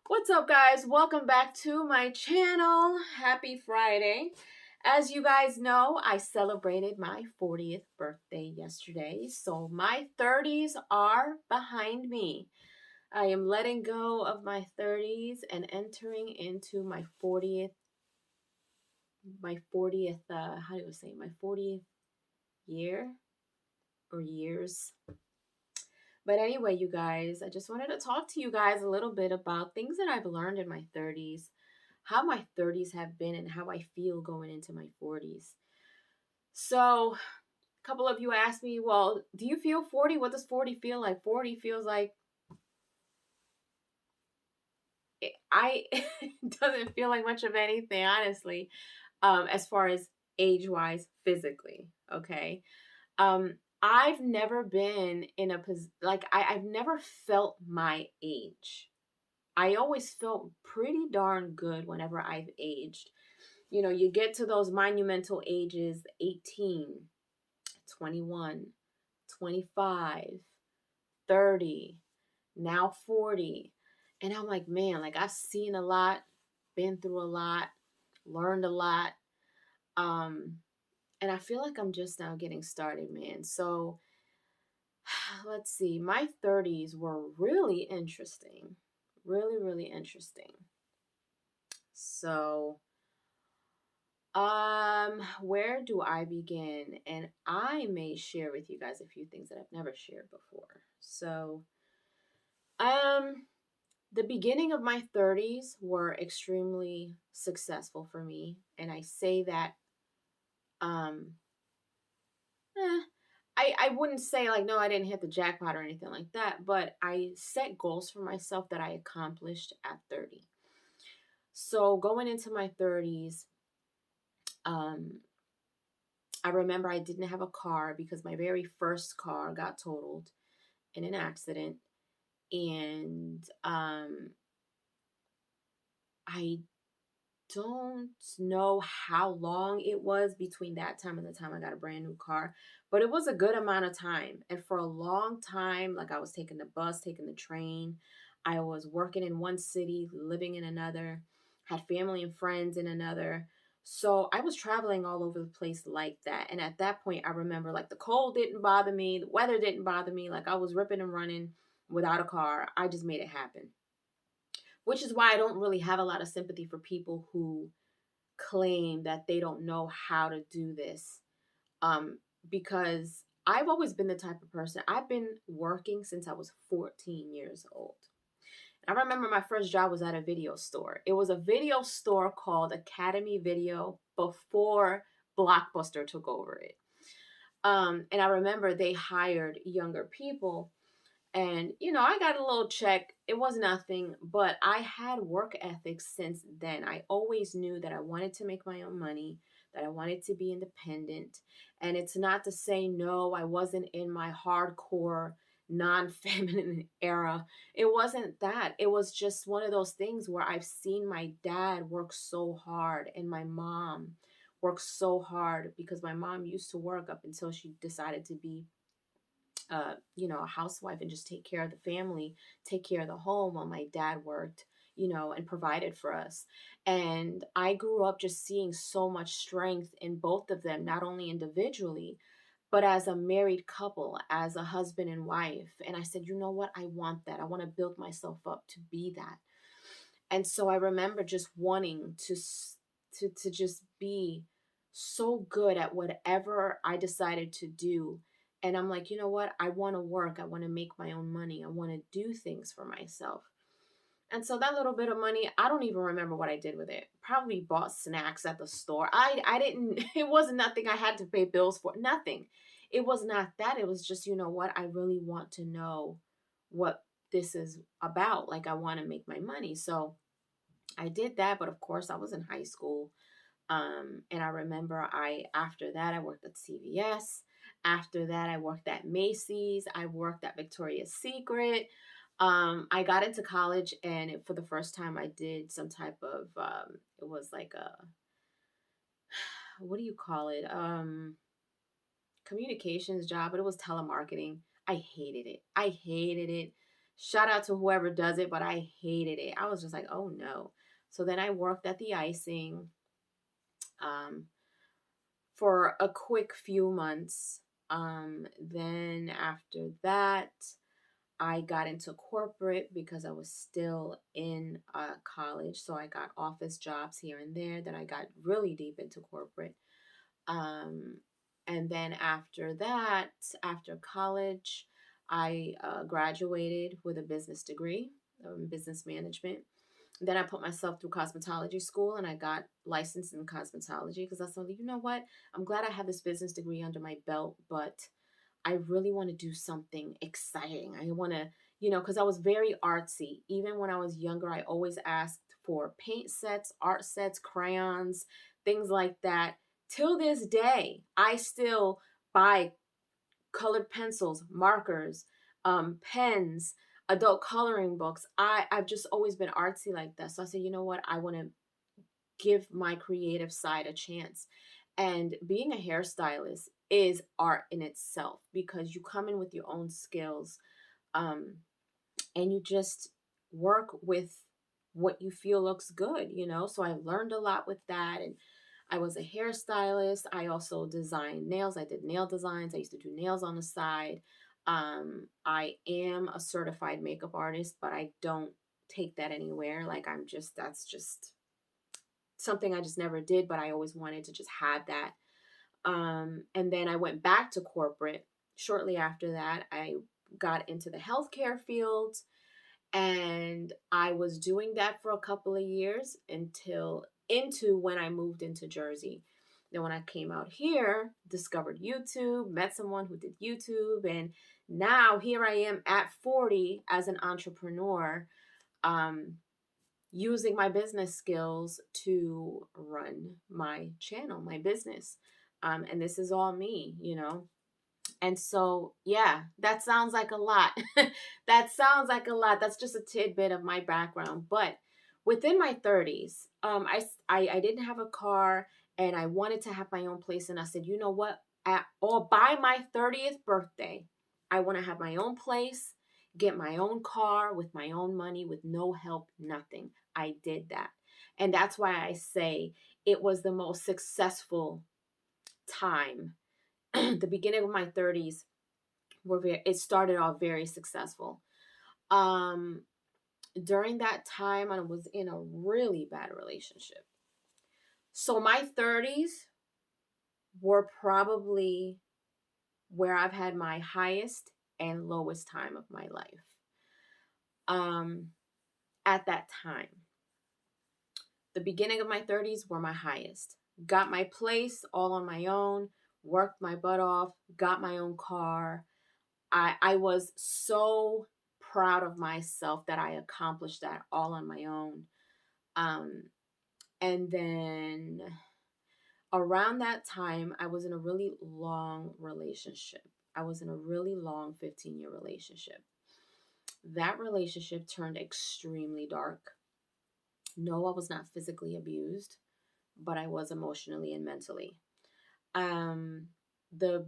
What's up, guys? Welcome back to my channel. Happy Friday. As you guys know, I celebrated my 40th birthday yesterday, so my 30s are behind me. I am letting go of my 30s and entering into my 40th, how do I say, my 40th year or years. But anyway, you guys, I just wanted to talk to you guys a little bit about things that I've learned in my 30s, how my 30s have been, and how I feel going into my 40s. So, a couple of you asked me, well, do you feel 40? What does 40 feel like? 40 feels like it doesn't feel like much of anything, honestly, as far as age-wise, physically, okay? Um, I've never been in a I've never felt my age. I always felt pretty darn good whenever I've aged. You know, you get to those monumental ages, 18, 21, 25, 30, now 40. And I'm like, man, like I've seen a lot, been through a lot, learned a lot. Um, and I feel like I'm just now getting started, man. So let's see, my 30s were really interesting. Really, really interesting. So, where do I begin? And I may share with you guys a few things that I've never shared before. So, um, the beginning of my 30s were extremely successful for me, and I say that um I wouldn't say like no, I didn't hit the jackpot or anything like that, but I set goals for myself that I accomplished at 30. So, going into my 30s, um I remember I didn't have a car because my very first car got totaled in an accident. And I don't know how long it was between that time and the time I got a brand new car, but it was a good amount of time. And for a long time, like I was taking the bus, taking the train, I was working in one city, living in another, had family and friends in another. So I was traveling all over the place like that. And at that point, I remember like the cold didn't bother me, the weather didn't bother me. Like I was ripping and running without a car. I just made it happen, which is why I don't really have a lot of sympathy for people who claim that they don't know how to do this. Um, because I've always been the type of person, I've been working since I was 14 years old. I remember my first job was at a video store. It was a video store called Academy Video before Blockbuster took over it. And I remember they hired younger people, and, you know, I got a little check. It was nothing, but I had work ethics since then. I always knew that I wanted to make my own money, that I wanted to be independent. And it's not to say, no, I wasn't in my hardcore, non feminine era. It wasn't that. It was just one of those things where I've seen my dad work so hard and my mom work so hard, because my mom used to work up until she decided to be a housewife and just take care of the family, take care of the home, while my dad worked, and provided for us. And I grew up just seeing so much strength in both of them, not only individually, but as a married couple, as a husband and wife. And I said, you know what? I want that. I want to build myself up to be that. And so I remember just wanting to just be so good at whatever I decided to do. And I'm like, you know what? I want to work. I want to make my own money. I want to do things for myself. And so that little bit of money, I don't even remember what I did with it. Probably bought snacks at the store. I didn't it wasn't nothing I had to pay bills for. Nothing. It was not that. It was just, you know what? I really want to know what this is about. Like I want to make my money. So I did that, but of course I was in high school. And I remember after that I worked at CVS. After that I worked at Macy's. I worked at Victoria's Secret. I got into college, and for the first time I did some type of it was like a, what do you call it? Communications job, but it was telemarketing. I hated it. I hated it. Shout out to whoever does it, but I hated it. I was just like, oh no. So then I worked at the icing um, for a quick few months. Then after that, I got into corporate because I was still in college. So I got office jobs here and there. Then I got really deep into corporate. Um, and then after that, after college, I graduated with a business degree, business management. Then I put myself through cosmetology school and I got licensed in cosmetology because I thought, you know what? I'm glad I have this business degree under my belt, but I really want to do something exciting. I want to, because I was very artsy. Even when I was younger, I always asked for paint sets, art sets, crayons, things like that. Till this day, I still buy colored pencils, markers, pens, adult coloring books. I've just always been artsy like that. So I said, you know what? I want to give my creative side a chance. And being a hairstylist is art in itself because you come in with your own skills, um, and you just work with what you feel looks good, So I learned a lot with that. And I was a hairstylist. I also designed nails. I did nail designs. I used to do nails on the side. I am a certified makeup artist, but I don't take that anywhere. Like that's just something I just never did, but I always wanted to just have that. And then I went back to corporate. Shortly after that, I got into the healthcare field and I was doing that for a couple of years until into when I moved into Jersey. Then when I came out here, discovered YouTube, met someone who did YouTube, and now here I am at 40 as an entrepreneur, um, using my business skills to run my channel, my business. And this is all me. And so, yeah, that sounds like a lot. That sounds like a lot. That's just a tidbit of my background. But within my 30s, I didn't have a car and I wanted to have my own place. And I said, you know what? By my 30th birthday, I want to have my own place, get my own car with my own money, with no help, nothing. I did that. And that's why I say it was the most successful time. The beginning of my 30s it started off very successful. Um, During that time, I was in a really bad relationship. So my 30s were probably where I've had my highest and lowest time of my life. Um, at that time, the beginning of my 30s were my highest. Got my place all on my own, worked my butt off, got my own car. I was so proud of myself that I accomplished that all on my own. Um, and then around that time, I was in a really long relationship. I was in a really long 15-year relationship. That relationship turned extremely dark. No, I was not physically abused, but I was emotionally and mentally. Um, the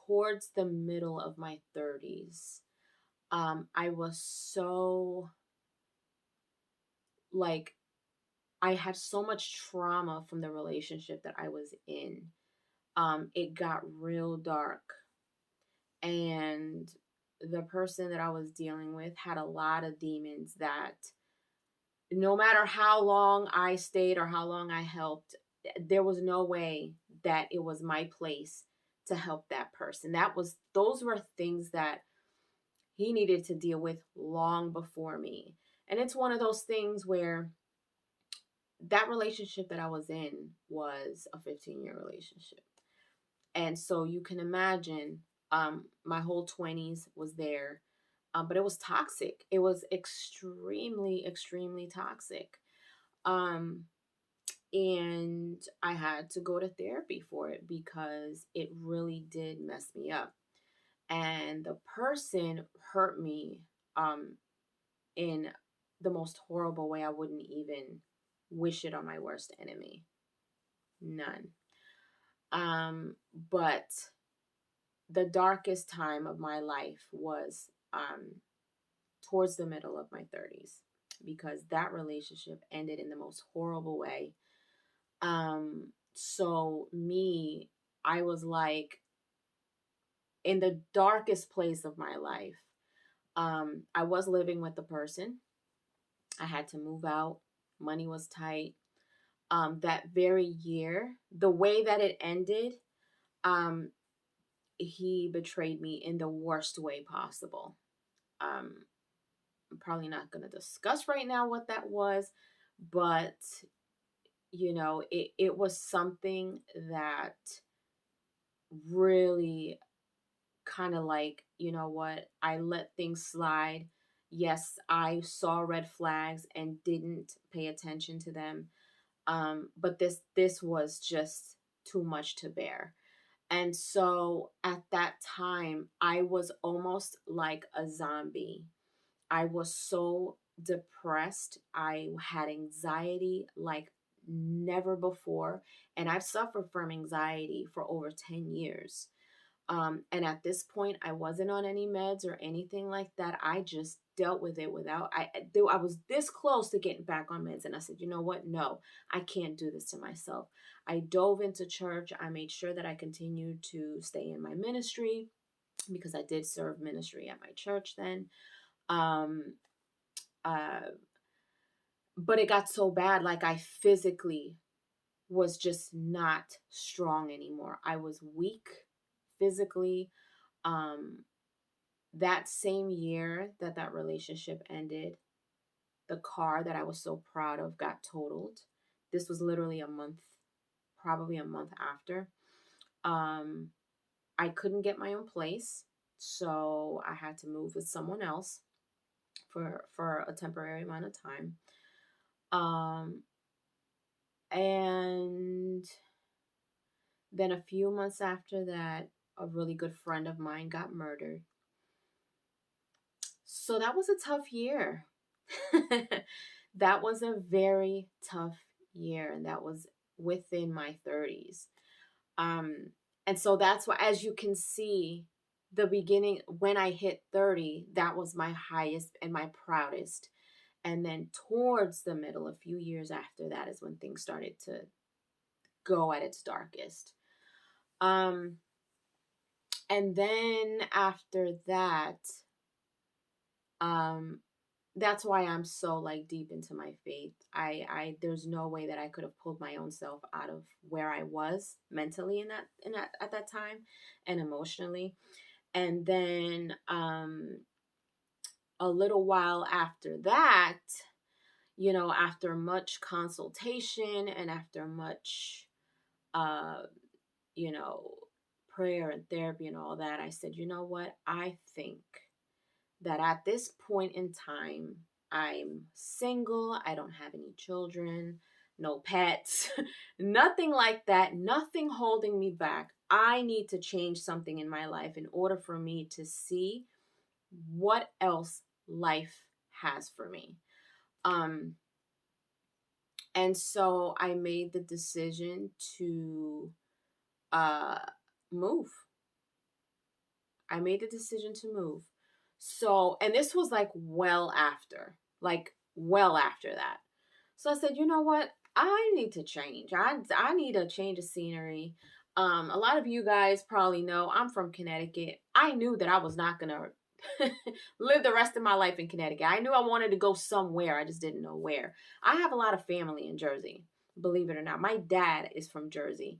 Towards the middle of my 30s, I was so like I had so much trauma from the relationship that I was in. It got real dark, and the person that I was dealing with had a lot of demons that no matter how long I stayed or how long I helped, there was no way that it was my place to help that person. Those were things that he needed to deal with long before me. And it's one of those things where that relationship that I was in was a 15-year relationship. And so you can imagine, my whole 20s was there. But it was toxic. It was extremely, extremely toxic. Um, and I had to go to therapy for it because it really did mess me up. And the person hurt me in the most horrible way. I wouldn't even wish it on my worst enemy. None. But the darkest time of my life was towards the middle of my 30s, because that relationship ended in the most horrible way. So me, I was like in the darkest place of my life. I was living with the person. I had to move out. Money was tight. That very year, the way that it ended, um, he betrayed me in the worst way possible. Um, I'm probably not going to discuss right now what that was, but it was something that really kind of like, you know what, I let things slide. Yes, I saw red flags and didn't pay attention to them. But this was just too much to bear. And so at that time, I was almost like a zombie. I was so depressed. I had anxiety like never before. And I've suffered from anxiety for over 10 years. And at this point, I wasn't on any meds or anything like that. I just dealt with it without, I was this close to getting back on meds. And I said, you know what? No, I can't do this to myself. I dove into church. I made sure that I continued to stay in my ministry, because I did serve ministry at my church then. Um, uh, but it got so bad, like I physically was just not strong anymore. I was weak physically. Um, that same year that that relationship ended, the car that I was so proud of got totaled. This was literally a month, probably a month after. Um, I couldn't get my own place, so I had to move with someone else for a temporary amount of time. Um, and then a few months after that, a really good friend of mine got murdered. So that was a tough year. That was a very tough year, and that was within my 30s. Um, and so that's why, as you can see, the beginning, when I hit 30, that was my highest and my proudest. And then towards the middle, a few years after that, is when things started to go at its darkest. Um, and then after that, um, that's why I'm so like deep into my faith. I there's no way that I could have pulled my own self out of where I was mentally in that at that time, and emotionally. And then a little while after that, after much consultation and after much uh you know prayer and therapy and all that, I said, you know what? I think that at this point in time, I'm single, I don't have any children, no pets, nothing like that, nothing holding me back. I need to change something in my life in order for me to see what else life has for me. Um, and so I made the decision to uh, move. I made the decision to move. So, and this was like well after that. So I said, you know what? I need to change. I need a change of scenery. A lot of you guys probably know I'm from Connecticut. I knew that I was not going to live the rest of my life in Connecticut. I knew I wanted to go somewhere. I just didn't know where. I have a lot of family in Jersey, believe it or not. My dad is from Jersey.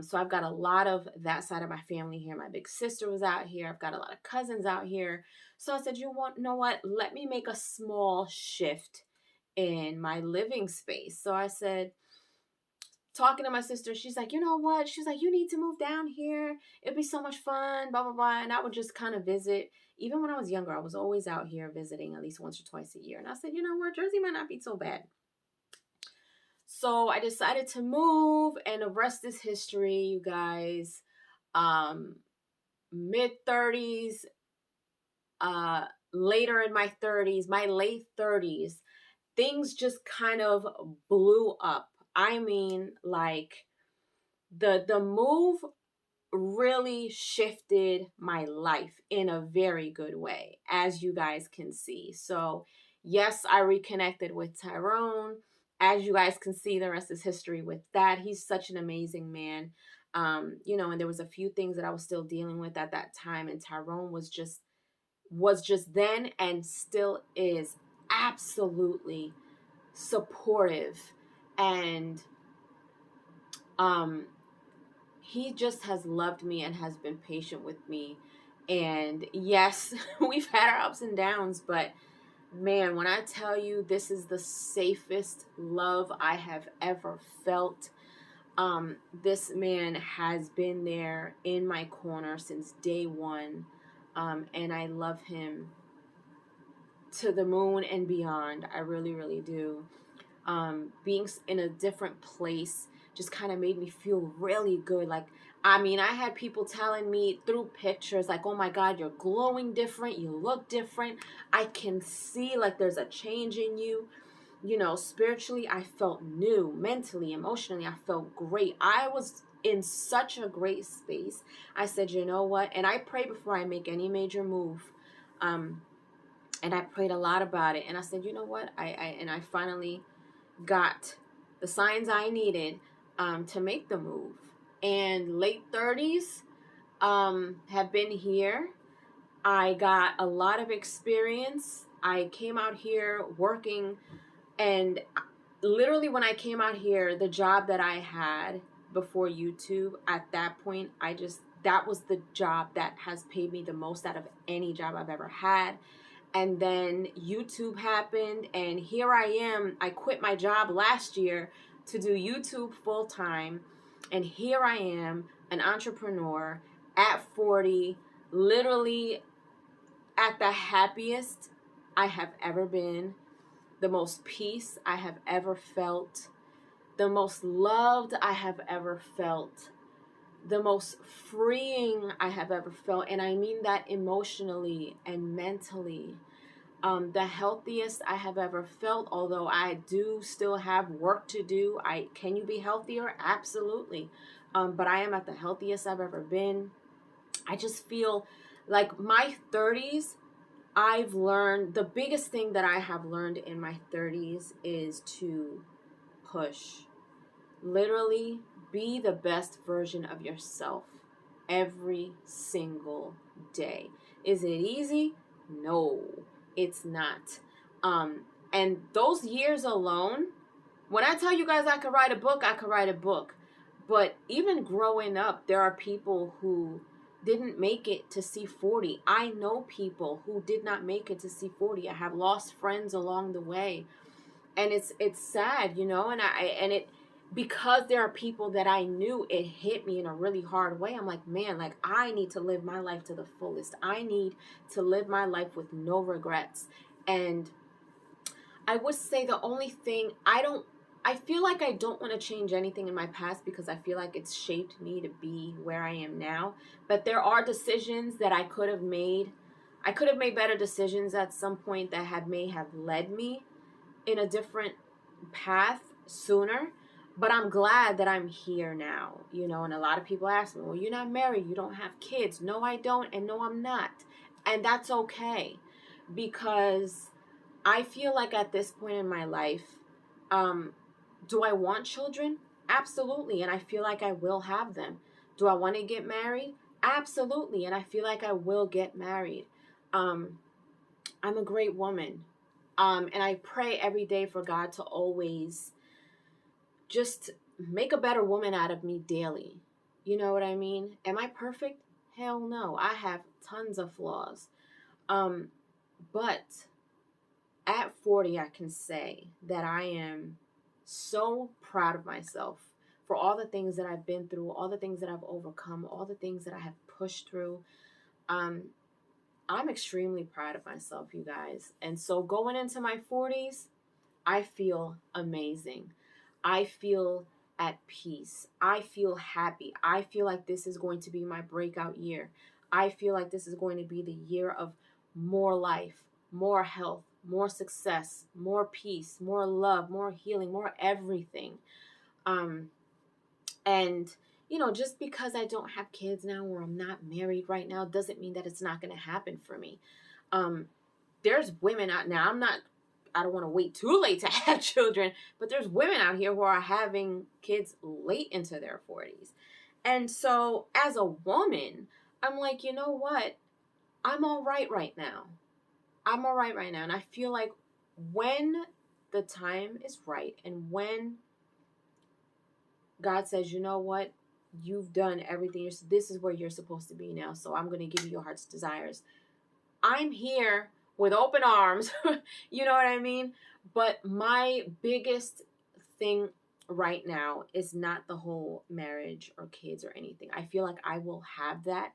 So I've got a lot of that side of my family here. My big sister was out here. I've got a lot of cousins out here. So I said, know what? Let me make a small shift in my living space. So I said, talking to my sister, she's like, you know what? She's like, you need to move down here. It'd be so much fun, blah, blah, blah. And I would just kind of visit. Even when I was younger, I was always out here visiting at least once or twice a year. And I said, you know what? Jersey might not be so bad. So I decided to move, and the rest is history, you guys. Mid 30s, later in my 30s, my late 30s, things just kind of blew up. I mean, like the move really shifted my life in a very good way, as you guys can see. So, yes, I reconnected with Tyrone. As you guys can see, the rest is history with that. He's such an amazing man. And there was a few things that I was still dealing with at that time, and Tyrone was just then and still is absolutely supportive, and um he just has loved me and has been patient with me. And yes, we've had our ups and downs, but man, when I tell you, this is the safest love I have ever felt. This man has been there in my corner since day one. And I love him to the moon and beyond. I really, really do. Being in a different place just kind of made me feel really good. Like, I mean, I had people telling me through pictures, like, oh my God, you're glowing different. You look different. I can see like there's a change in you. Spiritually, I felt new. Mentally, emotionally, I felt great. I was in such a great space. I said, you know what? And I pray before I make any major move. And I prayed a lot about it. And I said, you know what? I finally got the signs I needed to make the move. And late 30s have been here. I got a lot of experience. I came out here working, and literally when I came out here, the job that I had before YouTube, at that point, that was the job that has paid me the most out of any job I've ever had. And then YouTube happened, and here I am. I quit my job last year to do YouTube full time, and here I am, an entrepreneur at 40, literally at the happiest I have ever been, the most peace I have ever felt, the most loved I have ever felt, the most freeing I have ever felt. And I mean that emotionally and mentally. The healthiest I have ever felt, although I do still have work to do. Can you be healthier? Absolutely. But I am at the healthiest I've ever been. I just feel like my 30s, I've learned, the biggest thing that I have learned in my 30s is to push. Literally be the best version of yourself every single day. Is it easy? No, it's not. And those years alone, when I tell you guys I could write a book, I could write a book. But even growing up, there are people who didn't make it to see 40. I know people who did not make it to see 40. I have lost friends along the way. And it's sad, and it, because there are people that I knew, it hit me in a really hard way. I'm like, man, like, I need to live my life to the fullest. I need to live my life with no regrets. And I would say the only thing I feel like I don't want to change anything in my past, because I feel like it's shaped me to be where I am now. But there are decisions that I could have made. I could have made better decisions at some point that may have led me in a different path sooner. But I'm glad that I'm here now, and a lot of people ask me, well, you're not married, you don't have kids. No, I don't, and no, I'm not. And that's okay, because I feel like at this point in my life, do I want children? Absolutely, and I feel like I will have them. Do I want to get married? Absolutely, and I feel like I will get married. I'm a great woman. And I pray every day for God to always just make a better woman out of me daily. You know what I mean? Am I perfect? Hell no. I have tons of flaws. But at 40, I can say that I am so proud of myself for all the things that I've been through, all the things that I've overcome, all the things that I have pushed through. I'm extremely proud of myself, you guys. And so going into my 40s, I feel amazing. I feel at peace. I feel happy. I feel like this is going to be my breakout year. I feel like this is going to be the year of more life, more health, more success, more peace, more love, more healing, more everything. And just because I don't have kids now or I'm not married right now doesn't mean that it's not going to happen for me. Um, there's women out now. I don't want to wait too late to have children, but there's women out here who are having kids late into their 40s. And so as a woman, I'm like, you know what? I'm all right now. I'm all right now. And I feel like when the time is right and when God says, you know what? You've done everything. This is where you're supposed to be now. So I'm going to give you your heart's desires. I'm here with open arms. You know what I mean? But my biggest thing right now is not the whole marriage or kids or anything. I feel like I will have that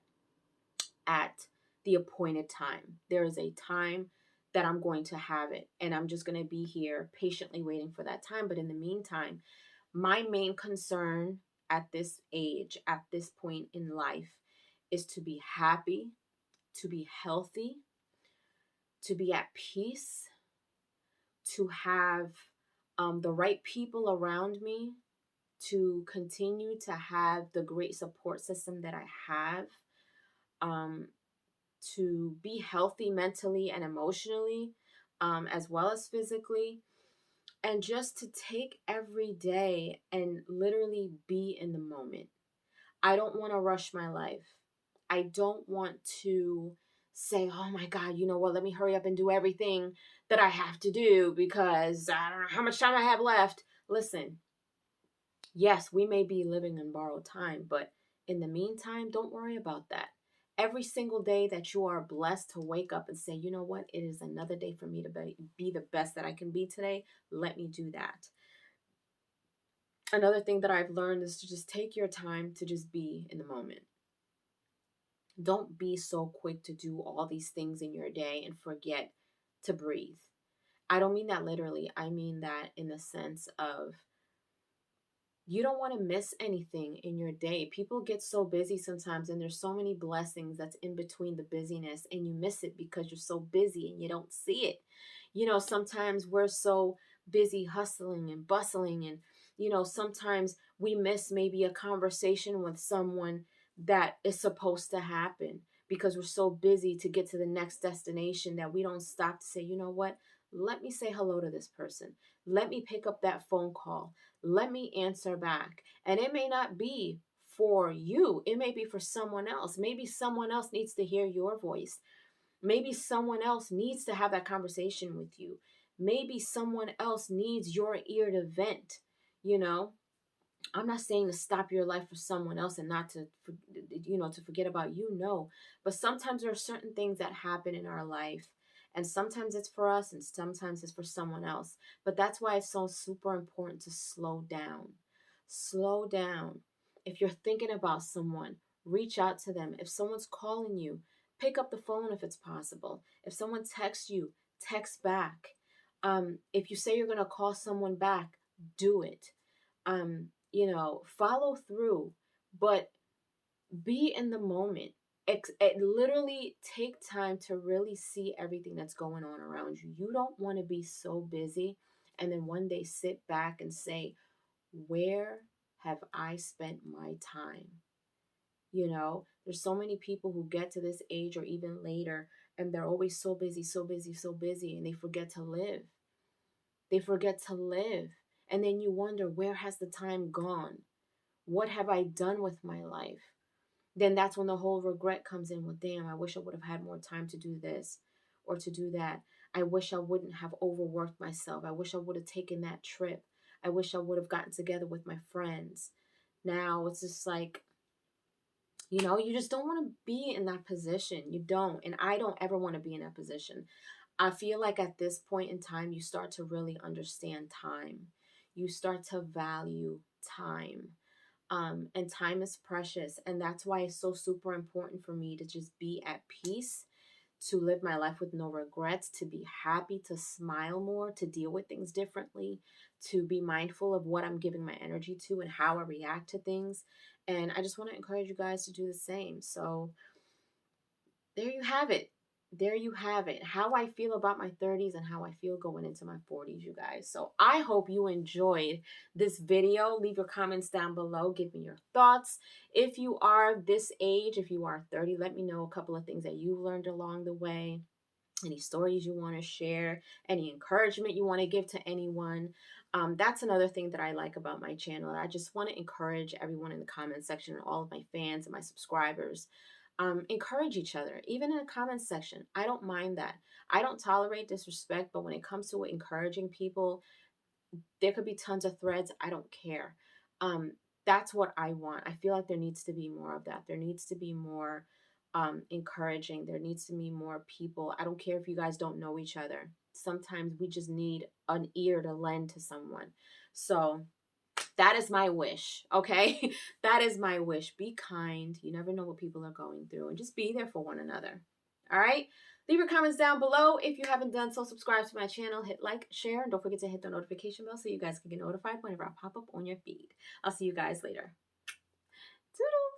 at the appointed time. There is a time that I'm going to have it, and I'm just going to be here patiently waiting for that time. But in the meantime, my main concern at this age, at this point in life, is to be happy, to be healthy, to be at peace, to have the right people around me, to continue to have the great support system that I have, um, to be healthy mentally and emotionally, as well as physically, and just to take every day and literally be in the moment. I don't want to rush my life. I don't want to say, oh my God, you know what, let me hurry up and do everything that I have to do because I don't know how much time I have left. Listen, yes, we may be living in borrowed time, but in the meantime, don't worry about that. Every single day that you are blessed to wake up and say, you know what, it is another day for me to be the best that I can be today, let me do that. Another thing that I've learned is to just take your time to just be in the moment. Don't be so quick to do all these things in your day and forget to breathe. I don't mean that literally. I mean that in the sense of you don't want to miss anything in your day. People get so busy sometimes, and there's so many blessings that's in between the busyness, and you miss it because you're so busy and you don't see it. Sometimes we're so busy hustling and bustling, and sometimes we miss maybe a conversation with someone that is supposed to happen because we're so busy to get to the next destination that we don't stop to say, you know what? Let me say hello to this person. Let me pick up that phone call. Let me answer back. And it may not be for you, it may be for someone else. Maybe someone else needs to hear your voice. Maybe someone else needs to have that conversation with you. Maybe someone else needs your ear to vent. You know, I'm not saying to stop your life for someone else and not to forget about you. No, but sometimes there are certain things that happen in our life, and sometimes it's for us, and sometimes it's for someone else. But that's why it's so super important to slow down. Slow down. If you're thinking about someone, reach out to them. If someone's calling you, pick up the phone if it's possible. If someone texts you, text back. If you say you're gonna call someone back, do it. Follow through, but be in the moment. Literally take time to really see everything that's going on around you. You don't want to be so busy and then one day sit back and say, where have I spent my time? There's so many people who get to this age or even later, and they're always so busy, so busy, so busy, and they forget to live. They forget to live. And then you wonder, where has the time gone? What have I done with my life? Then that's when the whole regret comes in. Well, damn, I wish I would have had more time to do this or to do that. I wish I wouldn't have overworked myself. I wish I would have taken that trip. I wish I would have gotten together with my friends. Now it's just like, you just don't want to be in that position. You don't. And I don't ever want to be in that position. I feel like at this point in time, you start to really understand time. You start to value time. And time is precious. And that's why it's so super important for me to just be at peace, to live my life with no regrets, to be happy, to smile more, to deal with things differently, to be mindful of what I'm giving my energy to and how I react to things. And I just want to encourage you guys to do the same. So there you have it. there you have it. How I feel about my 30s and how I feel going into my 40s, you guys. So I hope you enjoyed this video. Leave your comments down below. Give me your thoughts. If you are this age, if you are 30, let me know a couple of things that you've learned along the way. Any stories you want to share, any encouragement you want to give to anyone. That's another thing that I like about my channel. I just want to encourage everyone in the comment section, and all of my fans and my subscribers. Encourage each other, even in the comments section. I don't mind that. I don't tolerate disrespect, but when it comes to encouraging people, there could be tons of threads. I don't care. Um, that's what I want. I feel like there needs to be more of that. There needs to be more encouraging. There needs to be more people. I don't care if you guys don't know each other. Sometimes we just need an ear to lend to someone. So that is my wish, okay? That is my wish. Be kind. You never know what people are going through, and just be there for one another. All right? Leave your comments down below. If you haven't done so, subscribe to my channel, hit like, share, and don't forget to hit the notification bell so you guys can get notified whenever I pop up on your feed. I'll see you guys later. Toodles!